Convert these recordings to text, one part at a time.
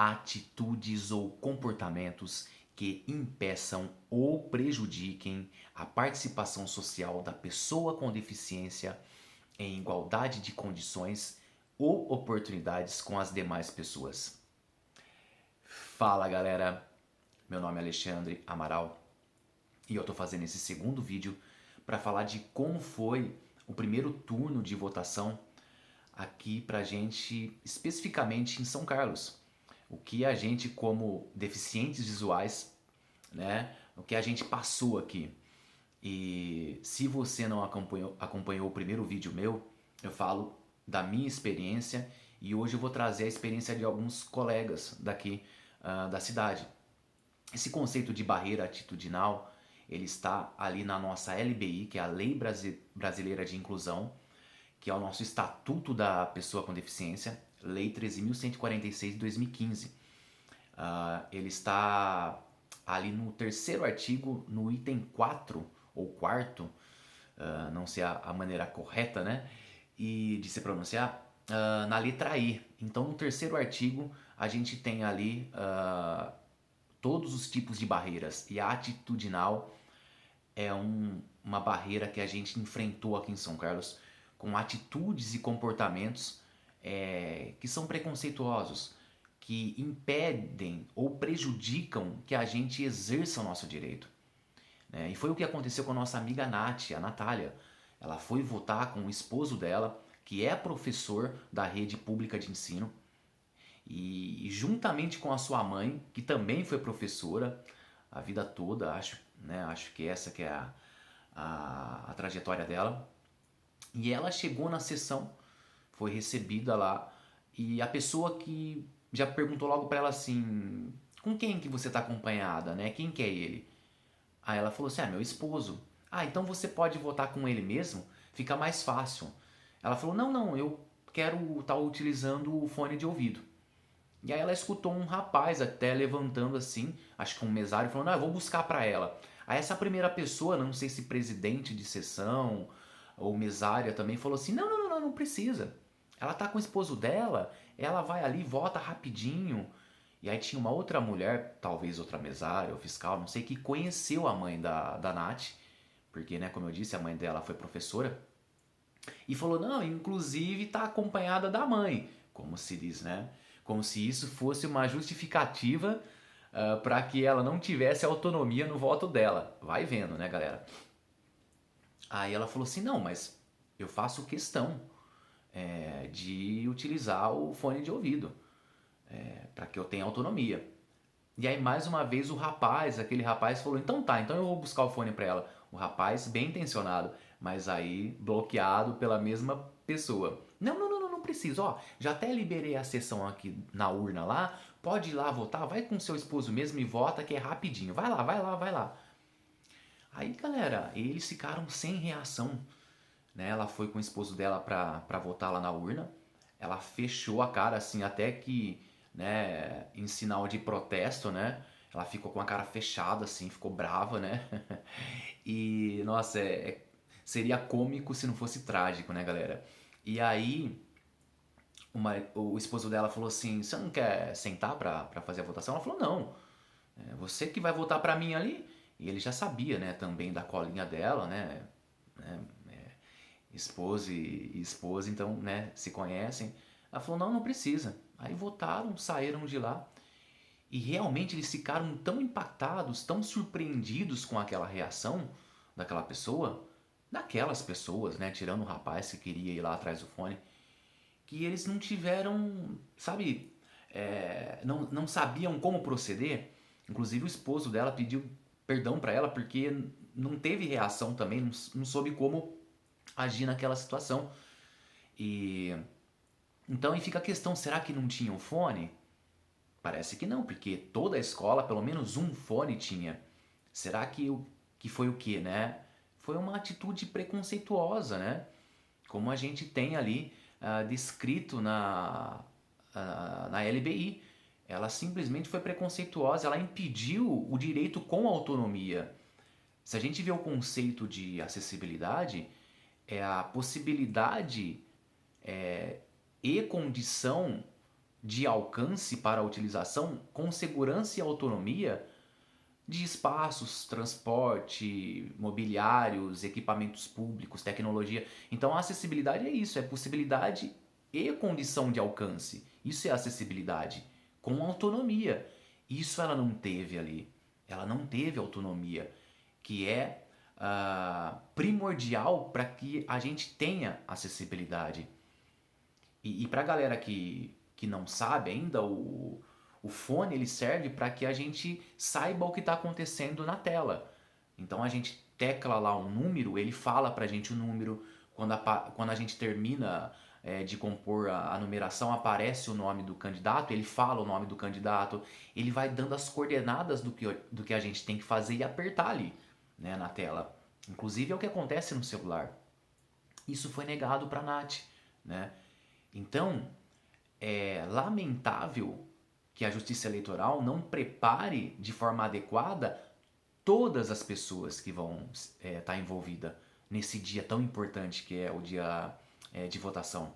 atitudes ou comportamentos que impeçam ou prejudiquem a participação social da pessoa com deficiência em igualdade de condições ou oportunidades com as demais pessoas. Fala galera, meu nome é Alexandre Amaral e eu tô fazendo esse segundo vídeo para falar de como foi o primeiro turno de votação aqui pra gente, especificamente em São Carlos. O que a gente, como deficientes visuais, né, o que a gente passou aqui. E se você não acompanhou o primeiro vídeo meu, eu falo da minha experiência e hoje eu vou trazer a experiência de alguns colegas daqui da cidade. Esse conceito de barreira atitudinal, ele está ali na nossa LBI, que é a Lei Brasileira de Inclusão, que é o nosso Estatuto da Pessoa com Deficiência, Lei 13.146 de 2015. Ele está ali no terceiro artigo, no item 4 ou quarto, não sei a maneira correta, né, e de se pronunciar, na letra E. Então no terceiro artigo a gente tem ali todos os tipos de barreiras, e a atitudinal é uma barreira que a gente enfrentou aqui em São Carlos com atitudes e comportamentos que são preconceituosos, que impedem ou prejudicam que a gente exerça o nosso direito. E foi o que aconteceu com a nossa amiga Nath, a Natália. Ela foi votar com o esposo dela, que é professor da rede pública de ensino, e juntamente com a sua mãe, que também foi professora a vida toda, acho que essa que é a trajetória dela. E ela chegou na sessão, foi recebida lá, e a pessoa que já perguntou logo para ela assim, com quem que você está acompanhada, né? Quem que é ele? Aí ela falou assim, meu esposo. Ah, então você pode votar com ele mesmo? Fica mais fácil. Ela falou, não, eu quero estar utilizando o fone de ouvido. E aí ela escutou um rapaz até levantando assim, acho que um mesário, falando, eu vou buscar para ela. Aí essa primeira pessoa, não sei se presidente de sessão ou mesária também, falou assim, não precisa. Ela tá com o esposo dela, ela vai ali, vota rapidinho. E aí tinha uma outra mulher, talvez outra mesária ou fiscal, não sei, que conheceu a mãe da Nath, porque, né, como eu disse, a mãe dela foi professora, e falou, não, inclusive tá acompanhada da mãe, como se diz, né? Como se isso fosse uma justificativa para que ela não tivesse autonomia no voto dela. Vai vendo, né, galera? Aí ela falou assim, não, mas eu faço questão de utilizar o fone de ouvido, para que eu tenha autonomia. E aí mais uma vez aquele rapaz falou, então tá, então eu vou buscar o fone para ela. O rapaz bem intencionado, mas aí bloqueado pela mesma pessoa. Não preciso, ó, já até liberei a sessão aqui na urna lá, pode ir lá votar, vai com seu esposo mesmo e vota que é rapidinho, vai lá. Aí galera, eles ficaram sem reação, né? Ela foi com o esposo dela pra votar lá na urna, ela fechou a cara assim até que, né, em sinal de protesto, né? Ela ficou com a cara fechada assim, ficou brava, né? E nossa, seria cômico se não fosse trágico, né, galera? E aí o esposo dela falou assim, você não quer sentar pra fazer a votação? Ela falou, não, você que vai votar pra mim ali. E ele já sabia, né, também da colinha dela, né, esposo e esposa, então, né, se conhecem. Ela falou, não precisa. Aí votaram, saíram de lá. E realmente eles ficaram tão impactados, tão surpreendidos com aquela reação daquela pessoa, daquelas pessoas, né, tirando o rapaz que queria ir lá atrás do fone, que eles não tiveram, sabe, não sabiam como proceder. Inclusive o esposo dela pediu perdão para ela porque não teve reação também, não soube como agir naquela situação. E então aí fica a questão, será que não tinha um fone? Parece que não, porque toda a escola pelo menos um fone tinha. Será que foi o que, né? Foi uma atitude preconceituosa, né? Como a gente tem ali descrito na LBI. Ela simplesmente foi preconceituosa, ela impediu o direito com autonomia. Se a gente vê o conceito de acessibilidade, é a possibilidade e condição de alcance para a utilização com segurança e autonomia de espaços, transporte, mobiliários, equipamentos públicos, tecnologia. Então a acessibilidade é isso, é possibilidade e condição de alcance. Isso é acessibilidade com autonomia. Isso ela não teve ali. Ela não teve autonomia, que é primordial para que a gente tenha acessibilidade. E para a galera que não sabe ainda, o fone ele serve para que a gente saiba o que está acontecendo na tela. Então a gente tecla lá um número, ele fala para a gente o número. Quando a gente termina de compor a numeração, aparece o nome do candidato, ele fala o nome do candidato, ele vai dando as coordenadas do que a gente tem que fazer e apertar ali, né, na tela. Inclusive é o que acontece no celular. Isso foi negado para a Nath, né? Então, é lamentável que a Justiça Eleitoral não prepare de forma adequada todas as pessoas que vão estar envolvidas nesse dia tão importante que é o dia de votação.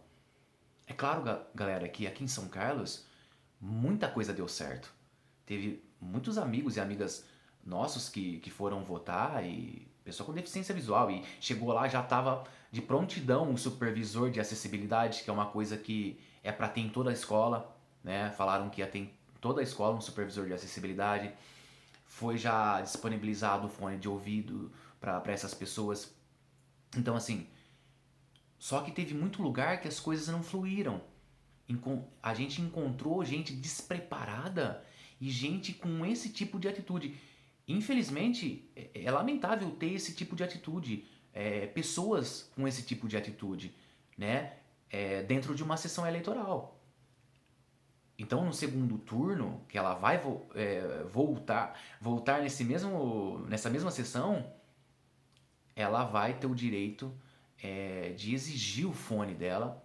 É claro, galera, que aqui em São Carlos muita coisa deu certo. Teve muitos amigos e amigas nossos que foram votar e pessoa com deficiência visual e chegou lá já estava de prontidão o supervisor de acessibilidade, que é uma coisa que é para ter em toda a escola, né? Falaram que ia ter em toda a escola um supervisor de acessibilidade. Foi já disponibilizado o fone de ouvido para essas pessoas. Então assim, só que teve muito lugar que as coisas não fluíram. A gente encontrou gente despreparada e gente com esse tipo de atitude. Infelizmente, é lamentável ter esse tipo de atitude, pessoas com esse tipo de atitude, né? Dentro de uma sessão eleitoral. Então, no segundo turno, que ela vai voltar nessa mesma sessão, ela vai ter o direito de exigir o fone dela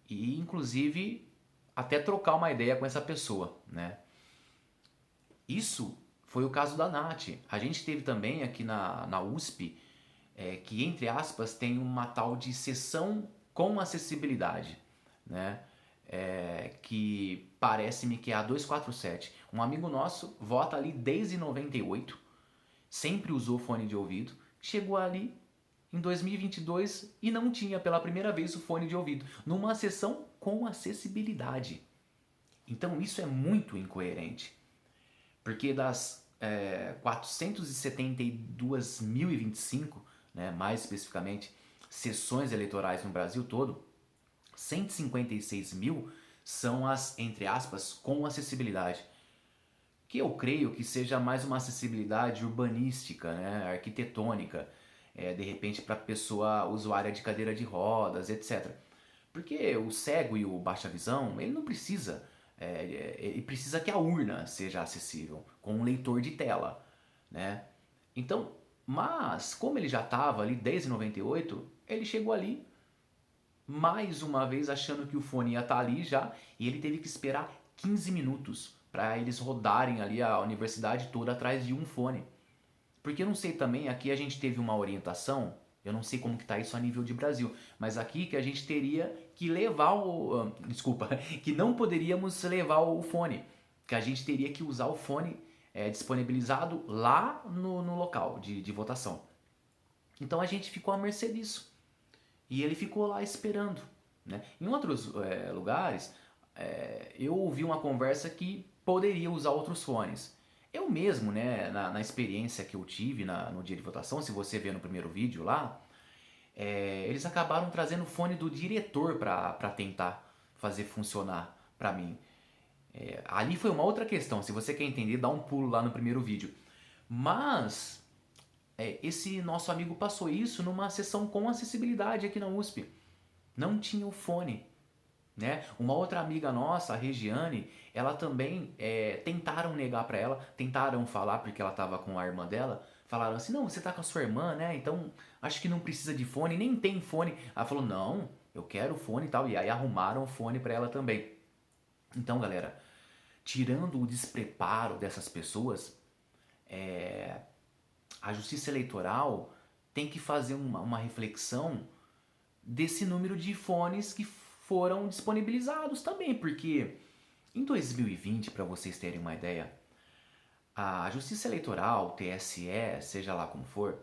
e, inclusive, até trocar uma ideia com essa pessoa, né? Isso foi o caso da Nath. A gente teve também aqui na USP, que, entre aspas, tem uma tal de sessão com acessibilidade, né? Que parece-me que é a 247. Um amigo nosso vota ali desde 98, sempre usou fone de ouvido, chegou ali em 2022 e não tinha pela primeira vez o fone de ouvido, numa sessão com acessibilidade. Então isso é muito incoerente, porque das 472.025, né, mais especificamente, sessões eleitorais no Brasil todo, 156 mil são as, entre aspas, com acessibilidade. Que eu creio que seja mais uma acessibilidade urbanística, né, arquitetônica, de repente para pessoa usuária de cadeira de rodas, etc. Porque o cego e o baixa visão, ele não precisa, ele precisa que a urna seja acessível, com um leitor de tela, né? Então, mas como ele já estava ali desde 98, ele chegou ali mais uma vez achando que o fone ia estar ali já e ele teve que esperar 15 minutos para eles rodarem ali a universidade toda atrás de um fone. Porque eu não sei também, aqui a gente teve uma orientação, eu não sei como que tá isso a nível de Brasil, mas aqui que a gente teria que levar o... desculpa, que não poderíamos levar o fone, que a gente teria que usar o fone disponibilizado lá no local de votação. Então a gente ficou à mercê disso. E ele ficou lá esperando. Né? Em outros lugares, eu ouvi uma conversa que poderia usar outros fones. Eu mesmo, né, na experiência que eu tive no dia de votação, se você ver no primeiro vídeo lá, eles acabaram trazendo o fone do diretor para tentar fazer funcionar para mim. Ali foi uma outra questão, se você quer entender, dá um pulo lá no primeiro vídeo. Mas esse nosso amigo passou isso numa sessão com acessibilidade aqui na USP. Não tinha o fone. Né? Uma outra amiga nossa, a Regiane, ela também tentaram negar para ela, tentaram falar porque ela estava com a irmã dela, falaram assim, não, você tá com a sua irmã, né? Então acho que não precisa de fone, nem tem fone. Ela falou, não, eu quero fone e tal, e aí arrumaram o fone para ela também. Então, galera, tirando o despreparo dessas pessoas, a Justiça Eleitoral tem que fazer uma reflexão desse número de fones que foram disponibilizados também, porque Em 2020, para vocês terem uma ideia, a Justiça Eleitoral, TSE, seja lá como for,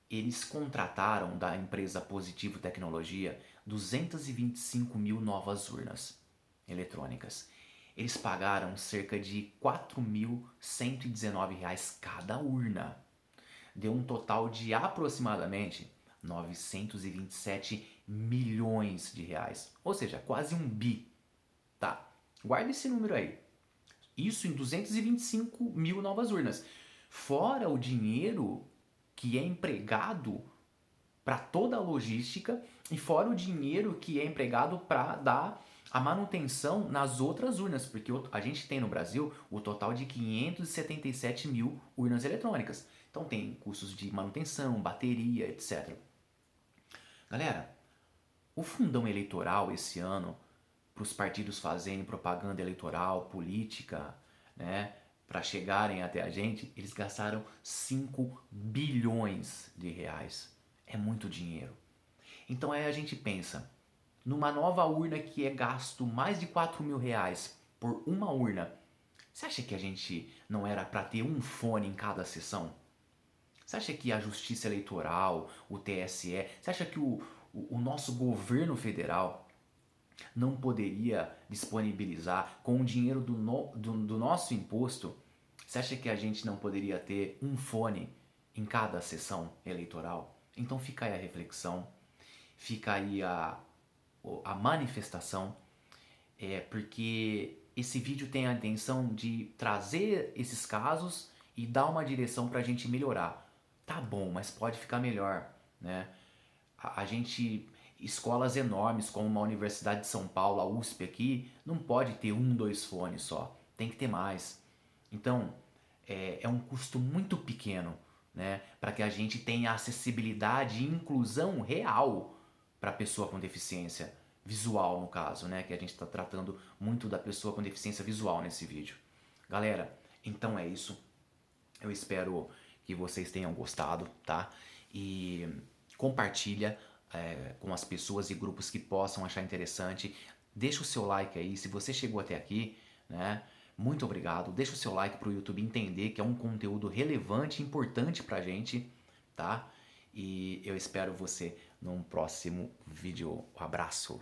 eles contrataram da empresa Positivo Tecnologia 225 mil novas urnas eletrônicas. Eles pagaram cerca de R$ 4.119 cada urna. Deu um total de aproximadamente 927 milhões de reais. Ou seja, quase um bi. Tá, guarda esse número aí. Isso em 225 mil novas urnas. Fora o dinheiro que é empregado para toda a logística e fora o dinheiro que é empregado para dar a manutenção nas outras urnas, porque a gente tem no Brasil o total de 577 mil urnas eletrônicas. Então tem custos de manutenção, bateria, etc. Galera, o fundão eleitoral esse ano, para os partidos fazerem propaganda eleitoral, política, né, para chegarem até a gente, eles gastaram 5 bilhões de reais. É muito dinheiro. Então aí a gente pensa, numa nova urna que é gasto mais de 4 mil reais por uma urna, você acha que a gente não era para ter um fone em cada sessão? Você acha que a Justiça Eleitoral, o TSE, você acha que o nosso governo federal não poderia disponibilizar com o dinheiro do nosso imposto? Você acha que a gente não poderia ter um fone em cada sessão eleitoral? Então fica aí a reflexão, fica aí a manifestação, porque esse vídeo tem a intenção de trazer esses casos e dar uma direção para a gente melhorar. Tá bom, mas pode ficar melhor, né? A gente, escolas enormes como uma Universidade de São Paulo, a USP aqui, não pode ter um, dois fones só, tem que ter mais. Então, é um custo muito pequeno, né, para que a gente tenha acessibilidade e inclusão real para a pessoa com deficiência visual, no caso, né, que a gente está tratando muito da pessoa com deficiência visual nesse vídeo. Galera, então é isso. Eu espero que vocês tenham gostado, tá? E compartilha com as pessoas e grupos que possam achar interessante. Deixa o seu like aí, se você chegou até aqui, né? Muito obrigado. Deixa o seu like para o YouTube entender que é um conteúdo relevante e importante pra gente, tá? E eu espero você num próximo vídeo. Um abraço.